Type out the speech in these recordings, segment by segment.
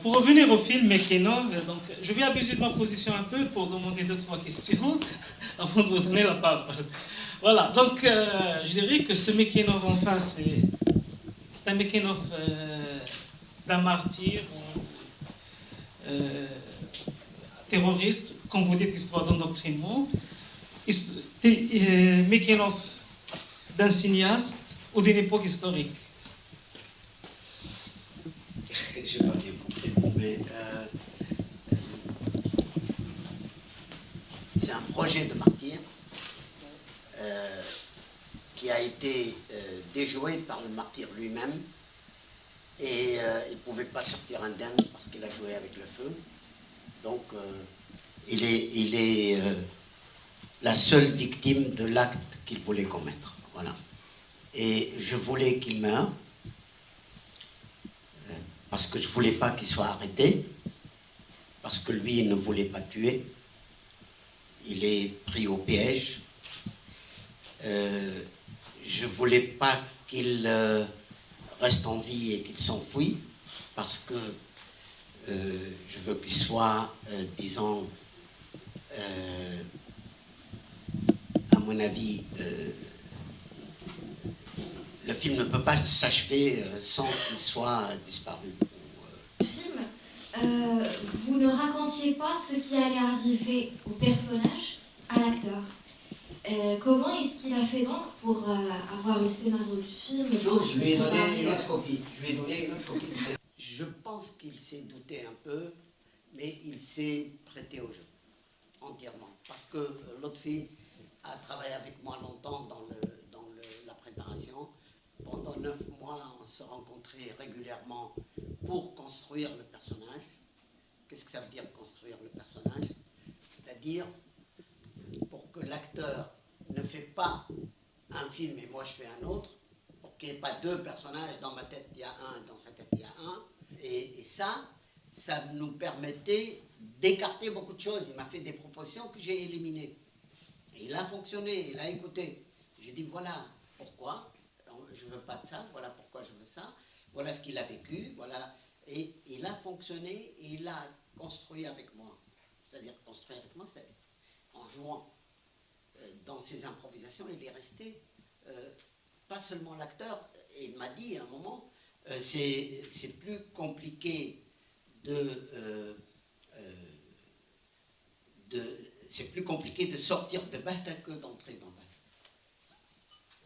Pour revenir au film Making of, donc, je vais abuser de ma position un peu pour demander 2-3 questions avant de vous donner la parole. Voilà, donc je dirais que ce Making of, enfin, c'est un Making of d'un martyr terroriste, comme vous dites, histoire d'endoctrinement, Making of d'un cinéaste ou d'une époque historique. Je n'ai pas bien compris, mais c'est un projet de martyr qui a été déjoué par le martyr lui-même, et il ne pouvait pas sortir indemne parce qu'il a joué avec le feu. Donc il est la seule victime de l'acte qu'il voulait commettre. Voilà. Et je voulais qu'il meure parce que je ne voulais pas qu'il soit arrêté, parce que lui, il ne voulait pas tuer. Il est pris au piège. Je ne voulais pas qu'il reste en vie et qu'il s'enfuit, parce que je veux qu'il soit, disons, à mon avis, le film ne peut pas s'achever sans qu'il soit disparu. Vous ne racontiez pas ce qui allait arriver au personnage, à l'acteur. Comment est-ce qu'il a fait donc pour avoir le scénario du film? Non, je lui ai donné une autre copie. Je pense qu'il s'est douté un peu, mais il s'est prêté au jeu, entièrement. Parce que l'autre fille a travaillé avec moi longtemps dans la préparation. Pendant 9 mois, on se rencontrait régulièrement pour construire le personnage. Qu'est-ce que ça veut dire construire le personnage? C'est-à-dire, pour que l'acteur ne fait pas un film et moi je fais un autre, pour qu'il n'y ait pas 2 personnages, dans ma tête il y a un, dans sa tête il y a un, et ça nous permettait d'écarter beaucoup de choses. Il m'a fait des propositions que j'ai éliminées. Et il a fonctionné, il a écouté. J'ai dit voilà pourquoi je ne veux pas de ça, voilà pourquoi je veux ça, voilà ce qu'il a vécu, voilà. Et il a fonctionné, et il a construit avec moi. C'est-à-dire construit avec moi, c'est en jouant. Dans ses improvisations, il est resté pas seulement l'acteur. Et il m'a dit à un moment, c'est plus compliqué c'est plus compliqué de sortir de Bahta que d'entrer dans Bahta.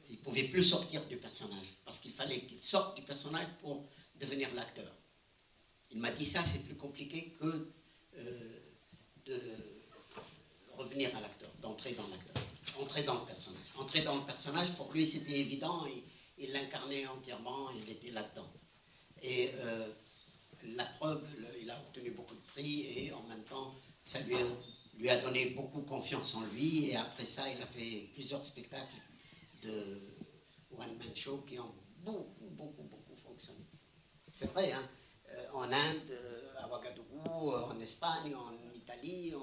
Il ne pouvait plus sortir du personnage, parce qu'il fallait qu'il sorte du personnage pour devenir l'acteur. Il m'a dit ça, c'est plus compliqué que de revenir à l'acteur, d'entrer dans l'acteur, entrer dans le personnage. Entrer dans le personnage, pour lui, c'était évident, il l'incarnait entièrement, il était là-dedans. Et la preuve, il a obtenu beaucoup de prix, et en même temps, ça lui a donné beaucoup confiance en lui, et après ça, il a fait plusieurs spectacles de one-man show qui ont beaucoup fonctionné. C'est vrai, hein? En Inde, à Ouagadougou, en Espagne, en Italie,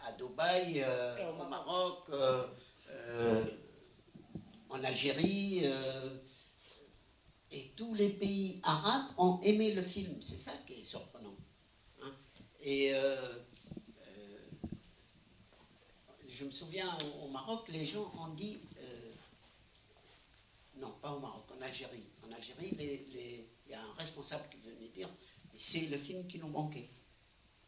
à Dubaï, au Maroc, en Algérie, et tous les pays arabes ont aimé le film. C'est ça qui est surprenant. Hein? Et je me souviens, au Maroc, les gens ont dit... non, pas au Maroc, en Algérie. En Algérie, il y a un responsable qui venait dire « c'est le film qui nous manquait ».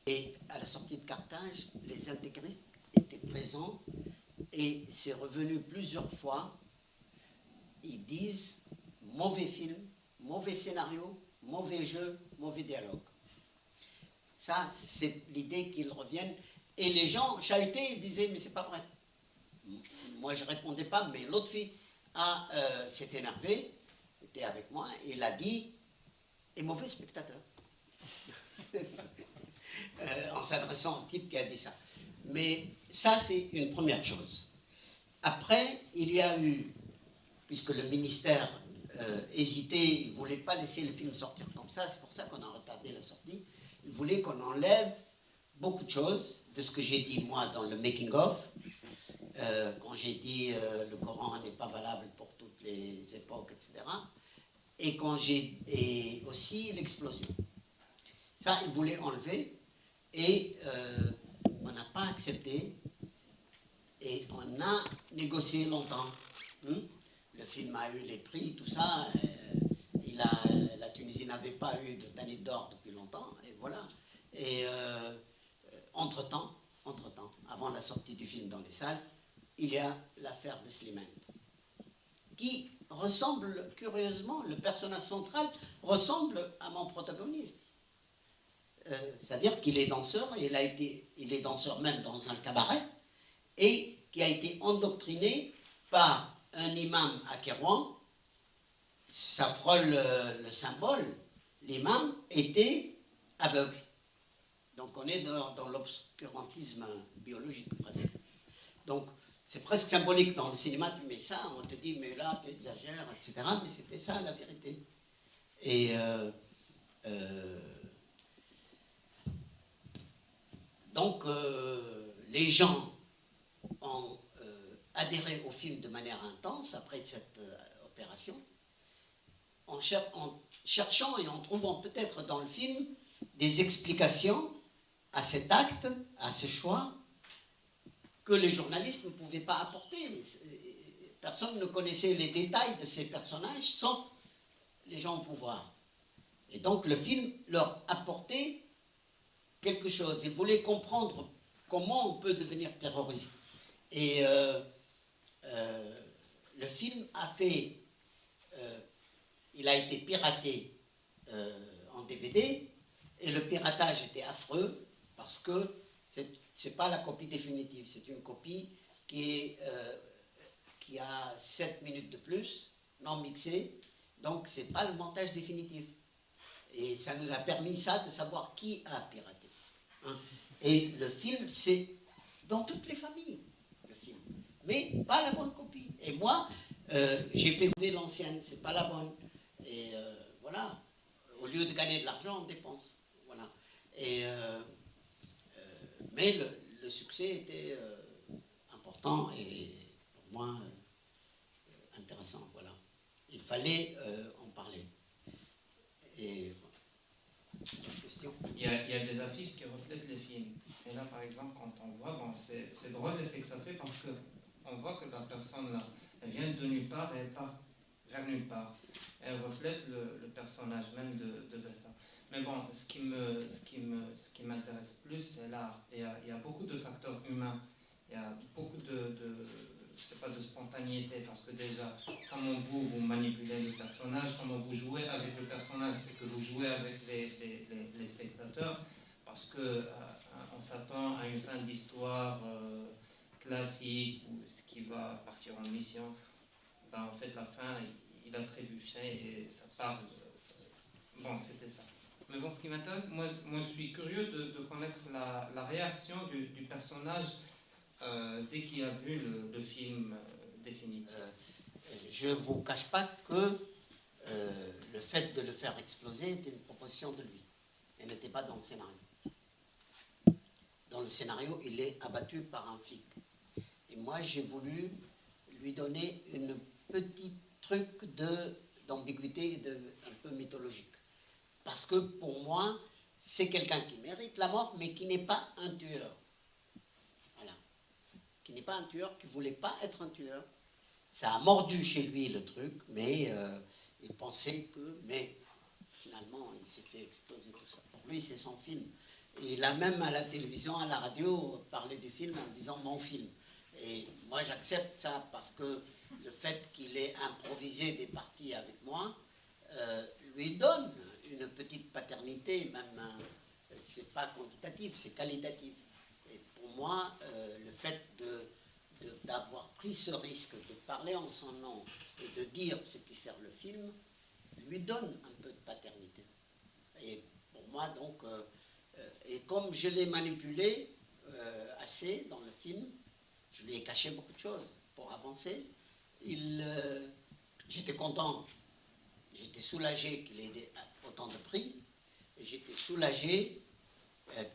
Et à la sortie de Carthage, les intégristes étaient présents, et c'est revenu plusieurs fois. Ils disent « mauvais film, mauvais scénario, mauvais jeu, mauvais dialogue ». Ça, c'est l'idée qu'ils reviennent. Et les gens chahutaient et disaient « mais c'est pas vrai ». Moi, je ne répondais pas, mais l'autre fille s'est énervée, était avec moi, et il a dit « et mauvais spectateur ». En s'adressant au type qui a dit ça. Mais ça, c'est une première chose. Après, il y a eu, puisque le ministère hésitait, il ne voulait pas laisser le film sortir comme ça, c'est pour ça qu'on a retardé la sortie, il voulait qu'on enlève beaucoup de choses de ce que j'ai dit moi dans le making-of, quand j'ai dit le Coran n'est pas valable pour toutes les époques, etc. Et aussi l'explosion. Ça, il voulait enlever et on n'a pas accepté et on a négocié longtemps. Le film a eu les prix, tout ça. La Tunisie n'avait pas eu de Tanit d'or depuis longtemps, et voilà. Et entre-temps, avant la sortie du film dans les salles, il y a l'affaire de Slimane, qui ressemble curieusement, le personnage central ressemble à mon protagoniste. C'est-à-dire qu'il est danseur, et il est danseur même dans un cabaret, et qui a été endoctriné par un imam à Kérouan. Ça frôle le symbole. L'imam était aveugle. Donc on est dans l'obscurantisme biologique presque. Donc c'est presque symbolique. Dans le cinéma, tu mets ça, on te dit mais là tu exagères, etc. Mais c'était ça la vérité. Et donc les gens ont adhéré au film de manière intense après cette opération, en cherchant et en trouvant peut-être dans le film des explications à cet acte, à ce choix, que les journalistes ne pouvaient pas apporter. Personne ne connaissait les détails de ces personnages, sauf les gens au pouvoir. Et donc le film leur apportait quelque chose. Ils voulaient comprendre comment on peut devenir terroriste. Et le film il a été piraté en DVD, et le piratage était affreux parce que c'est pas la copie définitive, c'est une copie qui a 7 minutes de plus, non mixée, donc c'est pas le montage définitif. Et ça nous a permis ça de savoir qui a piraté. Et le film, c'est dans toutes les familles, le film, mais pas la bonne copie. Et moi, j'ai fait trouver l'ancienne, c'est pas la bonne. Et voilà, au lieu de gagner de l'argent, on dépense. Voilà. Et, mais le succès était important et pour moi intéressant. Voilà. Il fallait en parler. Et question. Il y a des affiches qui reflètent les films. Et là, par exemple, quand on voit, bon, c'est drôle l'effet que ça fait parce qu'on voit que la personne là, elle vient de nulle part et elle part vers nulle part. Elle reflète le personnage même de Bertha. Mais bon, ce qui m'intéresse plus, c'est l'art. Il y a beaucoup de facteurs humains. Il y a beaucoup c'est pas de spontanéité, parce que déjà, comment vous manipulez le personnage, comment vous jouez avec le personnage et que vous jouez avec les spectateurs, parce que on s'attend à une fin d'histoire classique, ou ce qui va partir en mission. Ben, en fait, la fin, il a trébuché et ça parle. Bon, c'était ça. Mais bon, ce qui m'intéresse, moi je suis curieux de connaître la réaction du personnage dès qu'il a vu le film définitif. Je ne vous cache pas que le fait de le faire exploser était une proposition de lui. Elle n'était pas dans le scénario. Dans le scénario, il est abattu par un flic. Et moi, j'ai voulu lui donner une petite truc d'ambiguïté un peu mythologique. Parce que pour moi, c'est quelqu'un qui mérite la mort, mais qui n'est pas un tueur. Voilà. Qui n'est pas un tueur, qui ne voulait pas être un tueur. Ça a mordu chez lui le truc, mais il pensait que... Mais finalement, il s'est fait exploser tout ça. Pour lui, c'est son film. Et il a même à la télévision, à la radio, parlé du film en disant « mon film ». Et moi, j'accepte ça parce que le fait qu'il ait improvisé des parties avec moi lui donne une petite paternité, même, c'est pas quantitatif, c'est qualitatif. Et pour moi, le fait d'avoir pris ce risque de parler en son nom et de dire ce qui sert le film, lui donne un peu de paternité. Et pour moi, donc, et comme je l'ai manipulé assez dans le film, je lui ai caché beaucoup de choses pour avancer. J'étais content, j'étais soulagé qu'il ait autant de prix, et j'étais soulagé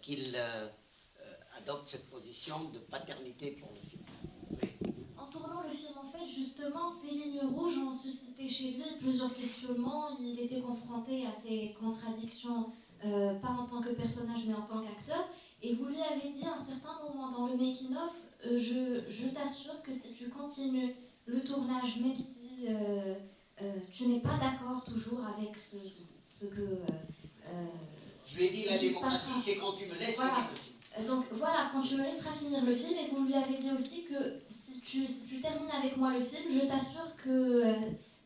qu'il adopte cette position de paternité pour le film. Oui. En tournant le film, en fait, justement, ces lignes rouges ont suscité chez lui plusieurs questionnements. Il était confronté à ces contradictions pas en tant que personnage mais en tant qu'acteur. Et vous lui avez dit à un certain moment dans le making-of, je t'assure que si tu continues le tournage, même si tu n'es pas d'accord toujours avec ce que... je lui ai dit, la démocratie, c'est quand tu me laisses finir le film. Donc voilà, quand tu me laisseras finir le film, et vous lui avez dit aussi que si tu termines avec moi le film, je t'assure que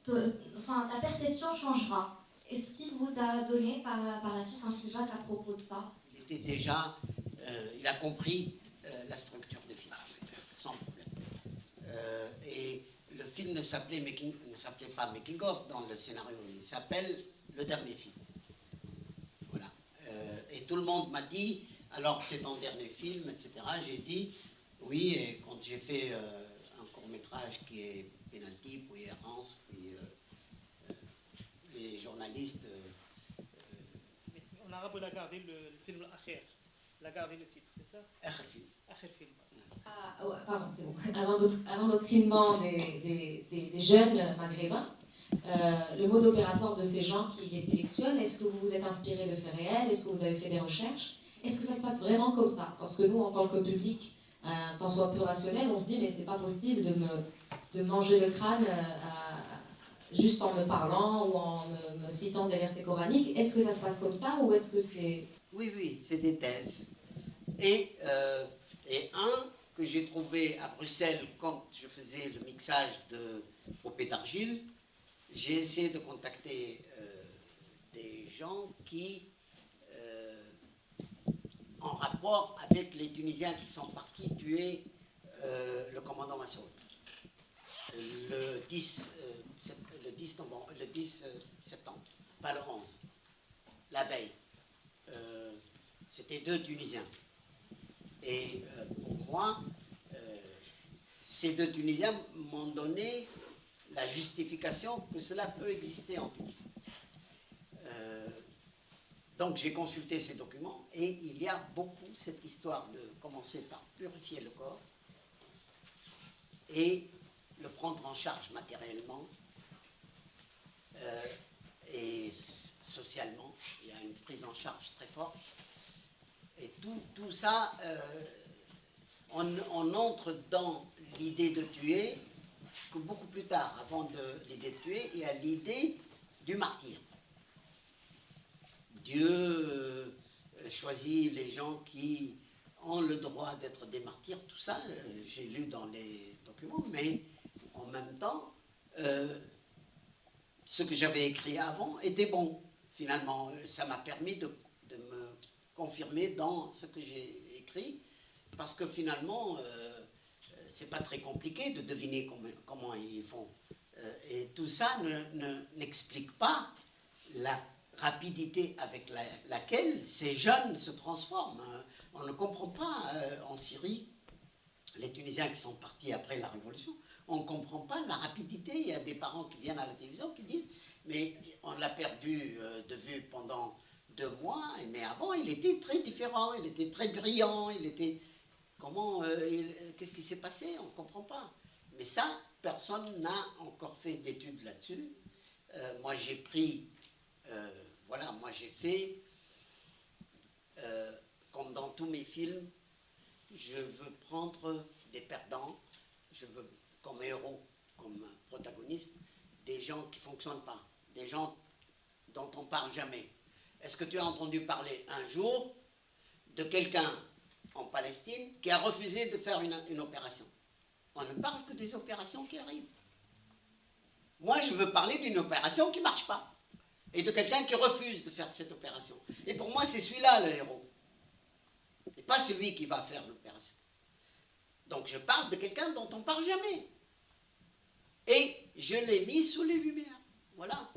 ta perception changera. Est-ce qu'il vous a donné par la suite un feedback à propos de ça? Il était déjà, il a compris la structure du film, sans problème. Et le film ne s'appelait pas Making of dans le scénario, il s'appelle Le Dernier Film. Voilà. Et tout le monde m'a dit, alors c'est ton dernier film, etc. J'ai dit oui, et quand j'ai fait un court-métrage qui est Penalty, puis Errance, puis les journalistes. En arabe, on a gardé le film Akhir. On a gardé le titre, c'est ça? Akhir film. Akhir film. Pardon, c'est bon. Avant d'endoctrinement des jeunes maghrébins, le mode opératoire de ces gens qui les sélectionnent, est-ce que vous vous êtes inspiré de faits réels? Est-ce que vous avez fait des recherches? Est-ce que ça se passe vraiment comme ça? Parce que nous, en tant que public, tant soit peu rationnel, on se dit mais c'est pas possible de manger le crâne juste en me parlant ou en me citant des versets coraniques. Est-ce que ça se passe comme ça ou est-ce que c'est... Oui, c'est des thèses. Et un que j'ai trouvé à Bruxelles quand je faisais le mixage de Popée d'Argile, j'ai essayé de contacter des gens qui, en rapport avec les Tunisiens qui sont partis tuer le commandant Massoud le 10 septembre, pas le 11, la veille. C'était 2 Tunisiens. Et pour moi, ces 2 Tunisiens m'ont donné la justification que cela peut exister en Tunisie. Donc j'ai consulté ces documents et il y a beaucoup cette histoire de commencer par purifier le corps et le prendre en charge matériellement et socialement. Il y a une prise en charge très forte. Et tout ça, on entre dans l'idée de tuer que beaucoup plus tard. Avant de l'idée de tuer, il y a l'idée du martyr. Dieu choisit les gens qui ont le droit d'être des martyrs. Tout ça, j'ai lu dans les documents, mais en même temps, ce que j'avais écrit avant était bon. Finalement, ça m'a permis de me confirmer dans ce que j'ai écrit, parce que finalement, c'est pas très compliqué de deviner comment ils font. Et tout ça n'explique pas la rapidité avec laquelle ces jeunes se transforment. On ne comprend pas en Syrie, les Tunisiens qui sont partis après la Révolution, on ne comprend pas la rapidité. Il y a des parents qui viennent à la télévision qui disent « mais on l'a perdu de vue pendant 2 mois, mais avant il était très différent, il était très brillant, il était... qu'est-ce qui s'est passé? On ne comprend pas. » Mais ça, personne n'a encore fait d'études là-dessus. Moi j'ai pris... moi j'ai fait, comme dans tous mes films, je veux prendre des perdants, je veux comme héros, comme protagoniste, des gens qui ne fonctionnent pas, des gens dont on ne parle jamais. Est-ce que tu as entendu parler un jour de quelqu'un en Palestine qui a refusé de faire une opération? On ne parle que des opérations qui arrivent. Moi, je veux parler d'une opération qui ne marche pas. Et de quelqu'un qui refuse de faire cette opération. Et pour moi, c'est celui-là le héros. Et pas celui qui va faire l'opération. Donc je parle de quelqu'un dont on ne parle jamais. Et je l'ai mis sous les lumières. Voilà.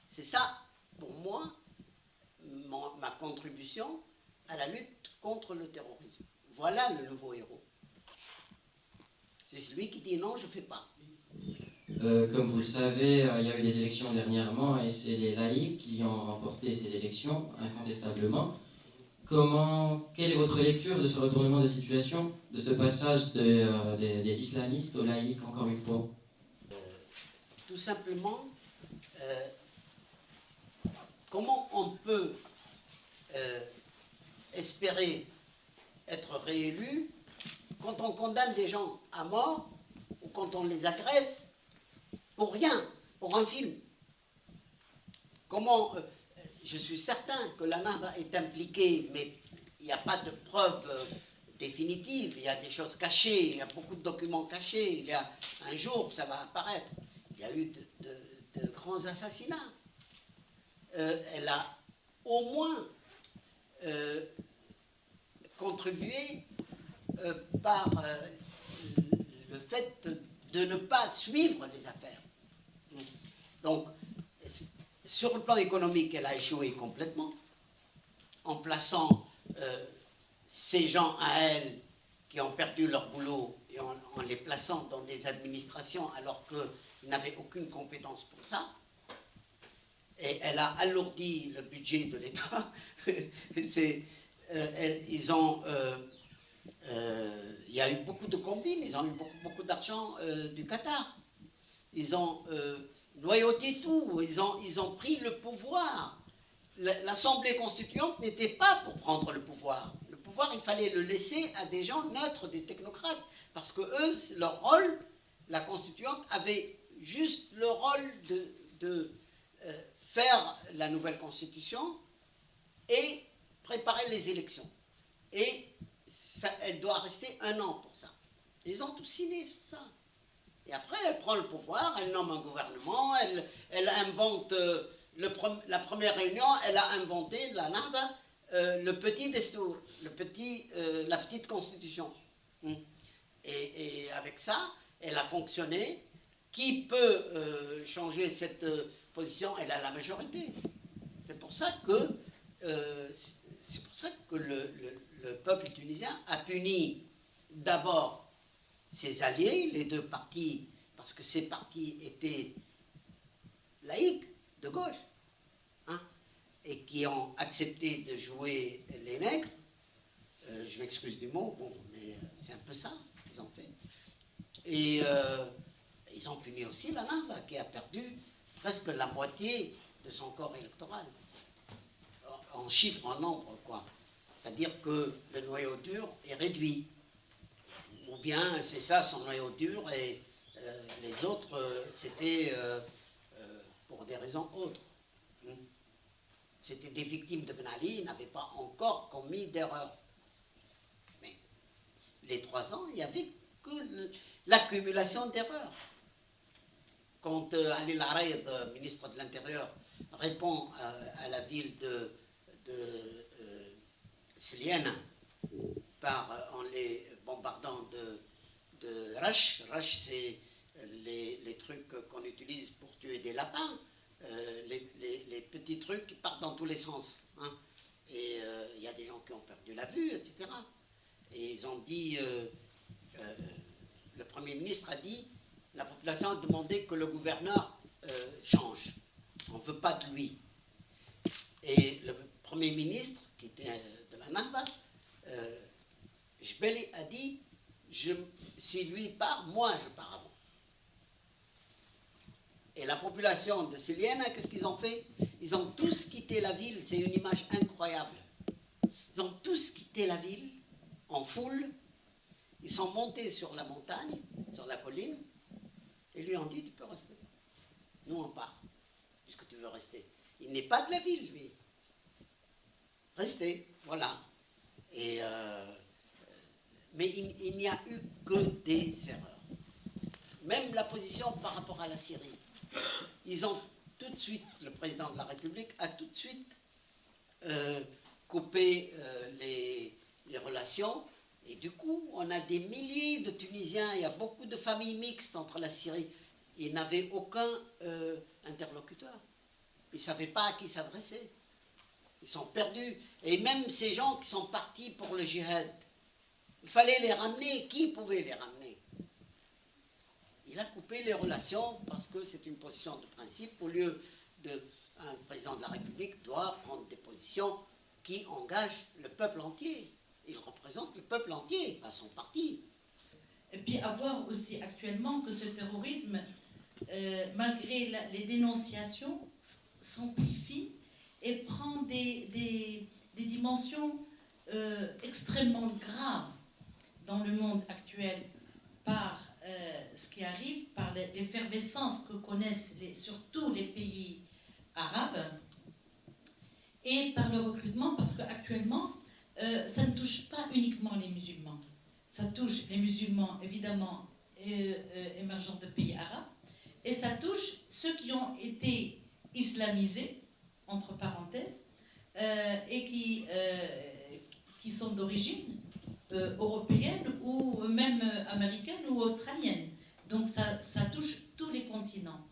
C'est ça, pour moi, ma contribution à la lutte contre le terrorisme. Voilà le nouveau héros. C'est celui qui dit non, je ne fais pas. Comme vous le savez, il y a eu des élections dernièrement et c'est les laïcs qui ont remporté ces élections, incontestablement. Quelle est votre lecture de ce retournement de situation, de ce passage des islamistes aux laïcs, encore une fois? Tout simplement, comment on peut espérer être réélu quand on condamne des gens à mort ou quand on les agresse pour rien, pour un film. Comment, je suis certain que la Nahda est impliquée, mais il n'y a pas de preuves définitives, il y a des choses cachées, il y a beaucoup de documents cachés, il y a un jour, ça va apparaître, il y a eu de grands assassinats. Elle a au moins contribué par le fait de ne pas suivre les affaires. Donc, sur le plan économique, elle a échoué complètement, en plaçant ces gens à elle qui ont perdu leur boulot et en les plaçant dans des administrations alors qu'ils n'avaient aucune compétence pour ça. Et elle a alourdi le budget de l'État. Il y a eu beaucoup de combines, ils ont eu beaucoup d'argent du Qatar. Ils ont noyauté tout, ils ont pris le pouvoir. L'Assemblée constituante n'était pas pour prendre le pouvoir. Le pouvoir, il fallait le laisser à des gens neutres, des technocrates, parce que eux, leur rôle, la constituante avait juste le rôle de faire la nouvelle constitution et préparer les élections. Et elle doit rester 1 an pour ça. Ils ont tous signé sur ça. Et après, elle prend le pouvoir, elle nomme un gouvernement, elle invente, la première réunion, elle a inventé, la Nahda, le petit destour, la petite constitution. Et avec ça, elle a fonctionné. Qui peut changer cette position? Elle a la majorité. C'est pour ça que le peuple tunisien a puni d'abord ses alliés, les 2 partis, parce que ces partis étaient laïcs, de gauche, hein, et qui ont accepté de jouer les nègres. Je m'excuse du mot, bon, mais c'est un peu ça, ce qu'ils ont fait. Et ils ont puni aussi la Nahda, qui a perdu presque la moitié de son corps électoral. En chiffres, en nombre, quoi. C'est-à-dire que le noyau dur est réduit. Ou bien c'est ça son noyau dur et les autres, c'était pour des raisons autres. C'était des victimes de Ben Ali, ils n'avaient pas encore commis d'erreur. Mais les 3 ans, il n'y avait que l'accumulation d'erreurs. Quand Ali Laraïd, ministre de l'Intérieur, répond à la ville de Sliana en les bombardant de Rash. Rash, c'est les trucs qu'on utilise pour tuer des lapins, les petits trucs qui partent dans tous les sens. Hein. Et il y a des gens qui ont perdu la vue, etc. Et ils ont dit, le Premier ministre a dit, la population a demandé que le gouverneur change. On ne veut pas de lui. Et le Premier ministre, qui était de la Nahda, Jbeli a dit, si lui part, moi je pars avant. Et la population de Siliana, qu'est-ce qu'ils ont fait? Ils ont tous quitté la ville, c'est une image incroyable. Ils ont tous quitté la ville en foule, ils sont montés sur la montagne, sur la colline, et lui ont dit, tu peux rester. Nous on part, puisque tu veux rester. Il n'est pas de la ville, lui. Restez, voilà. Et, mais il n'y a eu que des erreurs. Même la position par rapport à la Syrie. Ils ont tout de suite, le président de la République a tout de suite coupé les relations. Et du coup, on a des milliers de Tunisiens, il y a beaucoup de familles mixtes entre la Syrie. Ils n'avaient aucun interlocuteur. Ils ne savaient pas à qui s'adresser. Ils sont perdus. Et même ces gens qui sont partis pour le djihad, il fallait les ramener. Qui pouvait les ramener? Il a coupé les relations parce que c'est une position de principe. Au lieu un président de la République doit prendre des positions qui engagent le peuple entier. Il représente le peuple entier, pas son parti. Et puis à voir aussi actuellement que ce terrorisme, malgré les dénonciations, s'amplifie et prend des des dimensions extrêmement graves dans le monde actuel par ce qui arrive, par l'effervescence que connaissent surtout les pays arabes, et par le recrutement, parce qu'actuellement, ça ne touche pas uniquement les musulmans. Ça touche les musulmans, évidemment, émergents de pays arabes, et ça touche ceux qui ont été islamisés, entre parenthèses, et qui sont d'origine européenne ou même américaine ou australienne. Donc ça touche tous les continents.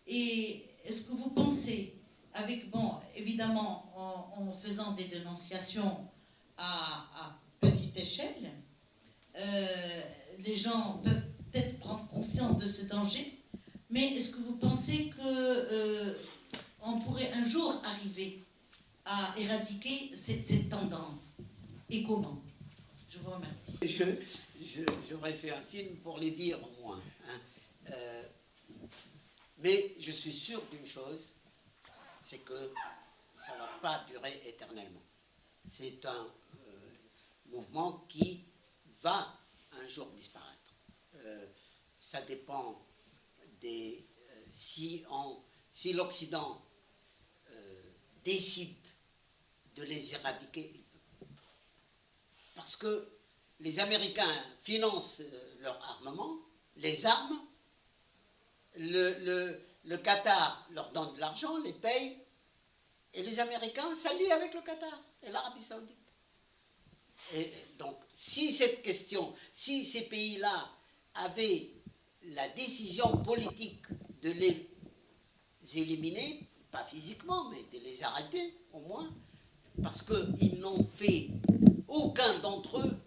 Et est-ce que vous pensez, avec, bon, évidemment, en faisant des dénonciations à petite échelle, les gens peuvent peut-être prendre conscience de ce danger, mais est-ce que vous pensez qu'on pourrait un jour arriver à éradiquer cette tendance? Et comment? Je vous remercie. J'aurais fait un film pour les dire au moins. Hein. Mais je suis sûr d'une chose, c'est que ça ne va pas durer éternellement. C'est un mouvement qui va un jour disparaître. Ça dépend des... si l'Occident décide de les éradiquer, il peut. Parce que les Américains financent leur armement, les armes, le Qatar leur donne de l'argent, les paye, et les Américains s'allient avec le Qatar et l'Arabie Saoudite. Et donc, si cette question, si ces pays-là avaient la décision politique de les éliminer, pas physiquement, mais de les arrêter au moins, parce qu'ils n'ont fait, aucun d'entre eux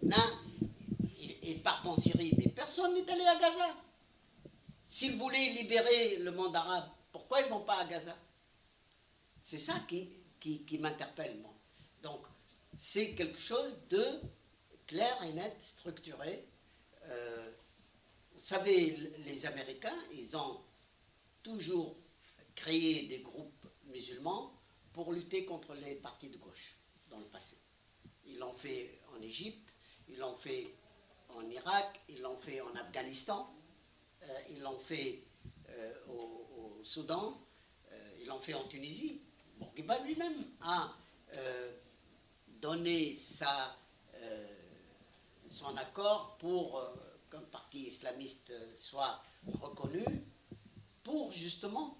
ils partent en Syrie, mais personne n'est allé à Gaza. S'ils voulaient libérer le monde arabe, pourquoi ils ne vont pas à Gaza? C'est ça qui m'interpelle, moi. Donc, c'est quelque chose de clair et net, structuré. Vous savez, les Américains, ils ont toujours créé des groupes musulmans pour lutter contre les partis de gauche dans le passé. Ils l'ont fait en Égypte, ils l'ont fait en Irak, ils l'ont fait en Afghanistan, ils l'ont fait au Soudan, ils l'ont fait en Tunisie. Bourguiba lui-même a donné son accord pour qu'un parti islamiste soit reconnu, pour justement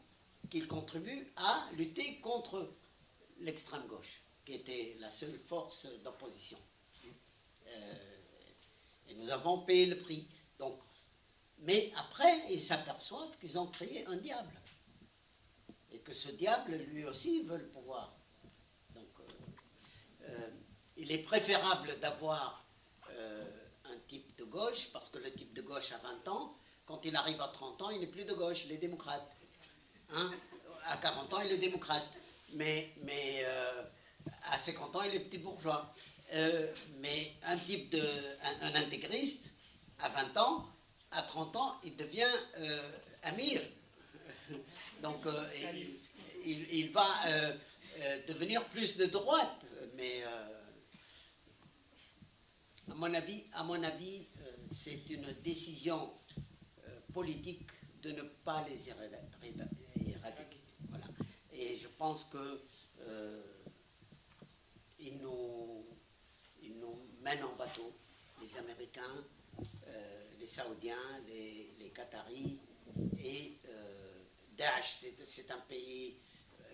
qu'il contribue à lutter contre l'extrême gauche, qui était la seule force d'opposition. Et nous avons payé le prix. Donc, mais après, ils s'aperçoivent qu'ils ont créé un diable. Et que ce diable, lui aussi, veut le pouvoir. Donc, il est préférable d'avoir un type de gauche, parce que le type de gauche a 20 ans, quand il arrive à 30 ans, il n'est plus de gauche, il est démocrate. Hein? À 40 ans, il est démocrate. Mais à 50 ans, il est petit bourgeois. Mais un intégriste, à 20 ans, à 30 ans, il devient amir. Donc, il va devenir plus de droite. Mais à mon avis, c'est une décision politique de ne pas les éradiquer. Voilà. Et je pense que ils nous mènent en bateau, les Américains, les Saoudiens, les Qataris, et Daesh, c'est un pays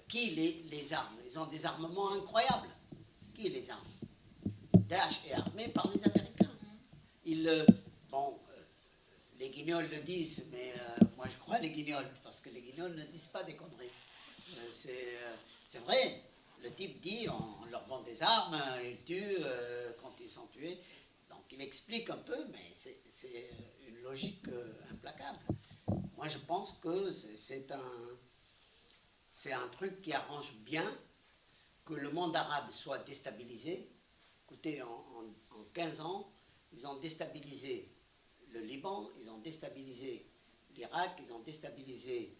qui les arme. Ils ont des armements incroyables. Qui les arme? Daesh est armé par les Américains. Les guignols le disent, mais moi je crois les guignols, parce que les guignols ne disent pas des conneries. C'est vrai, le type dit, on leur vend des armes, ils tuent quand ils sont tués. Donc il explique un peu, mais c'est une logique implacable. Moi je pense que c'est un truc qui arrange bien que le monde arabe soit déstabilisé. Écoutez, en 15 ans, ils ont déstabilisé le Liban, ils ont déstabilisé l'Irak, ils ont déstabilisé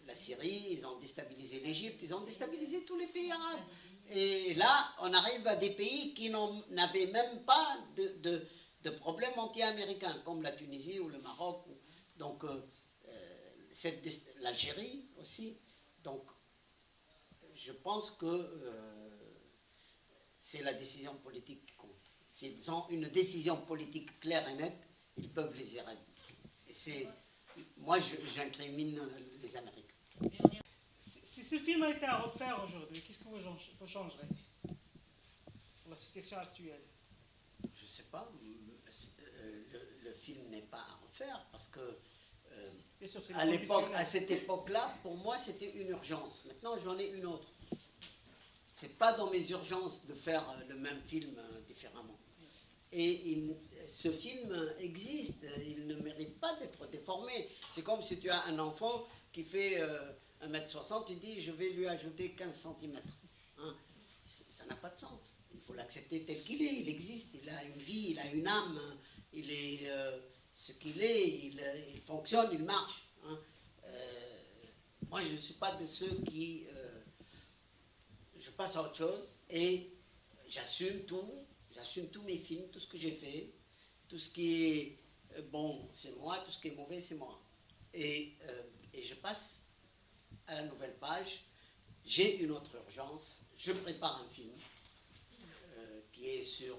la Syrie, ils ont déstabilisé l'Égypte, ils ont déstabilisé tous les pays arabes. Et là, on arrive à des pays qui n'avaient même pas de problème anti-américain, comme la Tunisie ou le Maroc, donc l'Algérie aussi. Donc, je pense que c'est la décision politique qui compte. S'ils ont une décision politique claire et nette, ils peuvent les éradiquer. Moi, j'incrimine les Américains. Si ce film a été à refaire aujourd'hui, qu'est-ce que vous changerez pour la situation actuelle? Je ne sais pas. Le film n'est pas à refaire parce que à cette époque-là, pour moi, c'était une urgence. Maintenant, j'en ai une autre. Ce n'est pas dans mes urgences de faire le même film différemment. Et ce film existe, il ne mérite pas d'être déformé. C'est comme si tu as un enfant qui fait 1m60, tu dis je vais lui ajouter 15 cm. Hein? Ça n'a pas de sens. Il faut l'accepter tel qu'il est, il existe, il a une vie, il a une âme, il est ce qu'il est, il fonctionne, il marche. Hein? Moi je ne suis pas de ceux qui... je passe à autre chose et j'assume tous mes films, tout ce que j'ai fait, tout ce qui est bon, c'est moi, tout ce qui est mauvais, c'est moi. Et je passe à la nouvelle page. J'ai une autre urgence. Je prépare un film qui est sur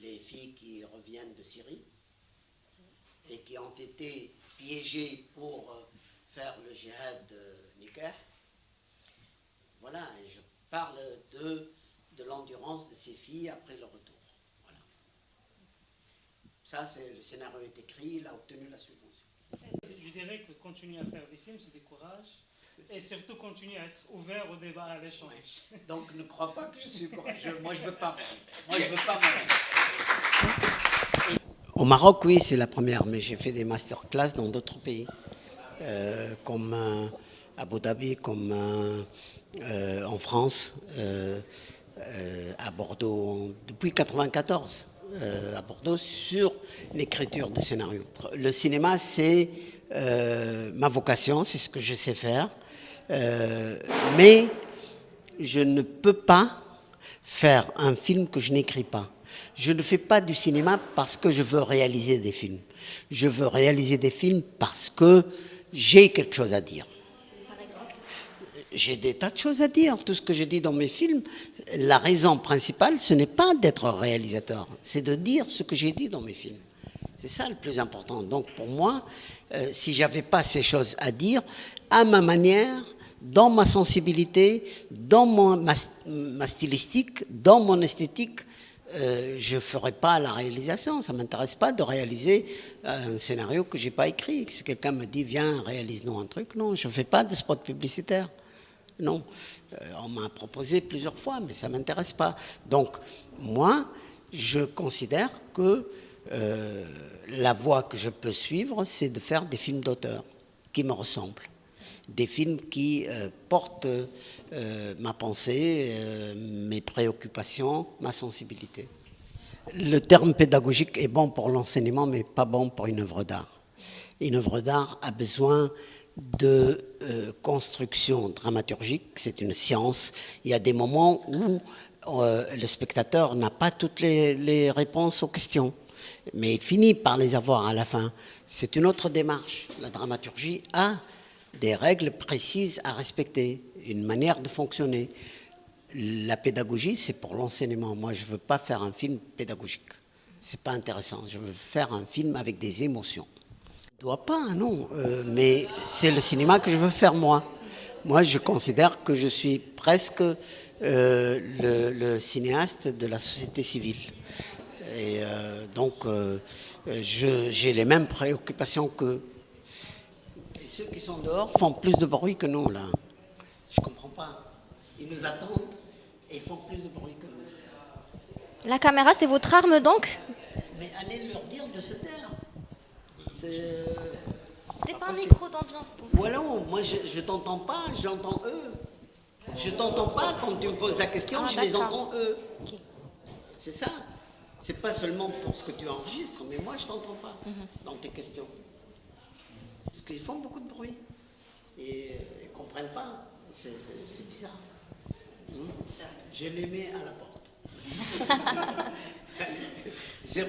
les filles qui reviennent de Syrie et qui ont été piégées pour faire le djihad nikah. Voilà, et je parle de l'endurance de ces filles après le retour. Voilà. Ça, le scénario est écrit, il a obtenu la subvention. Je dirais que continuer à faire des films, c'est des courages. Et surtout continuer à être ouvert au débat, à l'échange. Oui. Donc ne crois pas que je suis courageux. Moi, je ne veux pas. Moi, je veux pas. Au Maroc, oui, c'est la première, mais j'ai fait des masterclass dans d'autres pays, comme Abu Dhabi, comme en France, à Bordeaux, depuis 1994, à Bordeaux, sur l'écriture de scénarios. Le cinéma, c'est ma vocation, c'est ce que je sais faire, mais je ne peux pas faire un film que je n'écris pas. Je ne fais pas du cinéma parce que je veux réaliser des films. Je veux réaliser des films parce que j'ai quelque chose à dire. J'ai des tas de choses à dire. Tout ce que je dis dans mes films, la raison principale, ce n'est pas d'être réalisateur, c'est de dire ce que j'ai dit dans mes films. C'est ça le plus important. Donc pour moi, si je n'avais pas ces choses à dire, à ma manière, dans ma sensibilité, dans ma stylistique, dans mon esthétique, je ne ferai pas la réalisation. Ça ne m'intéresse pas de réaliser un scénario que je n'ai pas écrit. Si quelqu'un me dit, viens, réalise-nous un truc, non, je ne fais pas de spot publicitaire. Non, on m'a proposé plusieurs fois, mais ça ne m'intéresse pas. Donc, moi, je considère que la voie que je peux suivre, c'est de faire des films d'auteur qui me ressemblent. Des films qui portent ma pensée, mes préoccupations, ma sensibilité. Le terme pédagogique est bon pour l'enseignement, mais pas bon pour une œuvre d'art. Une œuvre d'art a besoin de construction dramaturgique, c'est une science. Il y a des moments où le spectateur n'a pas toutes les réponses aux questions, mais il finit par les avoir à la fin. C'est une autre démarche. La dramaturgie a des règles précises à respecter, une manière de fonctionner. La pédagogie, c'est pour l'enseignement. Moi, je ne veux pas faire un film pédagogique. Ce n'est pas intéressant. Je veux faire un film avec des émotions. Je ne dois pas, non. Mais c'est le cinéma que je veux faire, moi. Moi, je considère que je suis presque le cinéaste de la société civile. Et donc, j'ai les mêmes préoccupations qu'eux. Et ceux qui sont dehors font plus de bruit que nous, là. Je ne comprends pas. Ils nous attendent et ils font plus de bruit que nous. La caméra, c'est votre arme, donc? Mais allez leur dire de se taire. C'est pas un micro d'ambiance, donc. Voilà, moi je t'entends pas, j'entends eux. Je t'entends pas quand tu me poses la question, je les entends eux. Okay. C'est ça. C'est pas seulement pour ce que tu enregistres, mais moi je t'entends pas dans tes questions. Parce qu'ils font beaucoup de bruit. Et ils comprennent pas. C'est bizarre. Je les mets à la porte. Allez, 0.